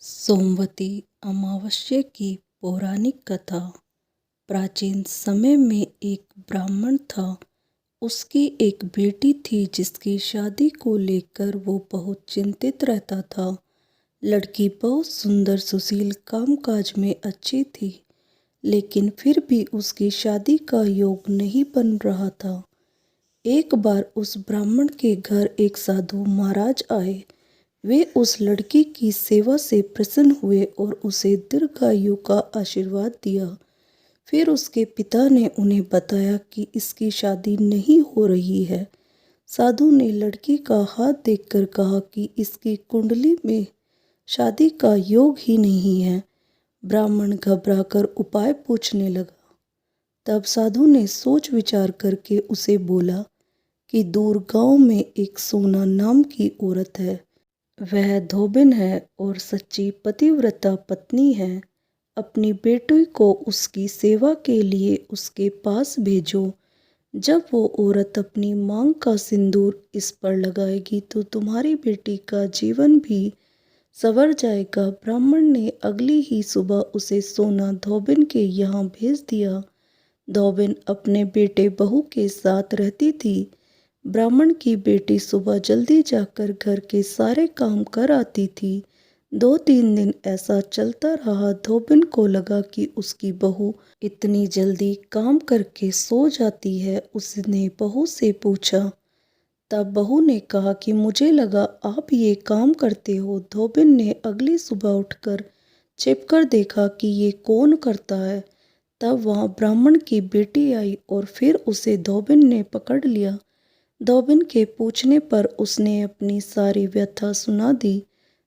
सोमवती अमावस्या की पौराणिक कथा। प्राचीन समय में एक ब्राह्मण था। उसकी एक बेटी थी जिसकी शादी को लेकर वो बहुत चिंतित रहता था। लड़की बहुत सुंदर, सुशील, कामकाज में अच्छी थी, लेकिन फिर भी उसकी शादी का योग नहीं बन रहा था। एक बार उस ब्राह्मण के घर एक साधु महाराज आए। वे उस लड़की की सेवा से प्रसन्न हुए और उसे दीर्घायु का आशीर्वाद दिया। फिर उसके पिता ने उन्हें बताया कि इसकी शादी नहीं हो रही है। साधु ने लड़की का हाथ देखकर कहा कि इसकी कुंडली में शादी का योग ही नहीं है। ब्राह्मण घबराकर उपाय पूछने लगा। तब साधु ने सोच विचार करके उसे बोला कि दूर गांव में एक सोना नाम की औरत है। वह धोबिन है और सच्ची पतिव्रता पत्नी है। अपनी बेटी को उसकी सेवा के लिए उसके पास भेजो। जब वो औरत अपनी मांग का सिंदूर इस पर लगाएगी तो तुम्हारी बेटी का जीवन भी संवर जाएगा। ब्राह्मण ने अगली ही सुबह उसे सोना धोबिन के यहाँ भेज दिया। धोबिन अपने बेटे बहू के साथ रहती थी। ब्राह्मण की बेटी सुबह जल्दी जाकर घर के सारे काम कर आती थी। 2-3 दिन ऐसा चलता रहा। धोबिन को लगा कि उसकी बहू इतनी जल्दी काम करके सो जाती है। उसने बहू से पूछा। तब बहू ने कहा कि मुझे लगा आप ये काम करते हो। धोबिन ने अगली सुबह उठकर छिपकर देखा कि ये कौन करता है। तब वहाँ ब्राह्मण की बेटी आई और फिर उसे धोबिन ने पकड़ लिया। धोबिन के पूछने पर उसने अपनी सारी व्यथा सुना दी।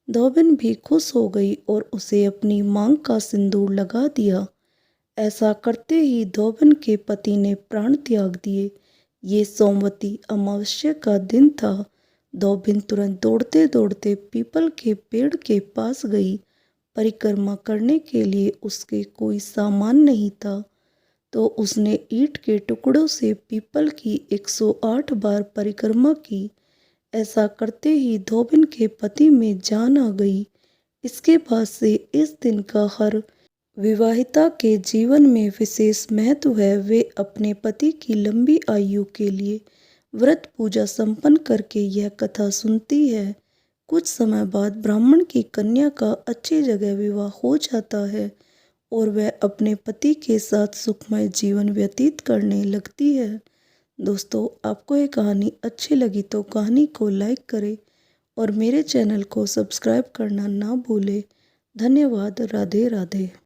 धोबिन भी खुश हो गई और उसे अपनी मांग का सिंदूर लगा दिया। ऐसा करते ही धोबिन के पति ने प्राण त्याग दिए। ये सोमवती अमावस्या का दिन था। धोबिन तुरंत दौड़ते दौड़ते पीपल के पेड़ के पास गई। परिक्रमा करने के लिए उसके कोई सामान नहीं था, तो उसने ईंट के टुकड़ों से पीपल की 108 बार परिक्रमा की। ऐसा करते ही धोबिन के पति में जान आ गई। इसके बाद से इस दिन का हर विवाहिता के जीवन में विशेष महत्व है। वे अपने पति की लंबी आयु के लिए व्रत पूजा संपन्न करके यह कथा सुनती है। कुछ समय बाद ब्राह्मण की कन्या का अच्छी जगह विवाह हो जाता है और वह अपने पति के साथ सुखमय जीवन व्यतीत करने लगती है। दोस्तों, आपको ये कहानी अच्छी लगी तो कहानी को लाइक करें और मेरे चैनल को सब्सक्राइब करना ना भूलें। धन्यवाद। राधे राधे।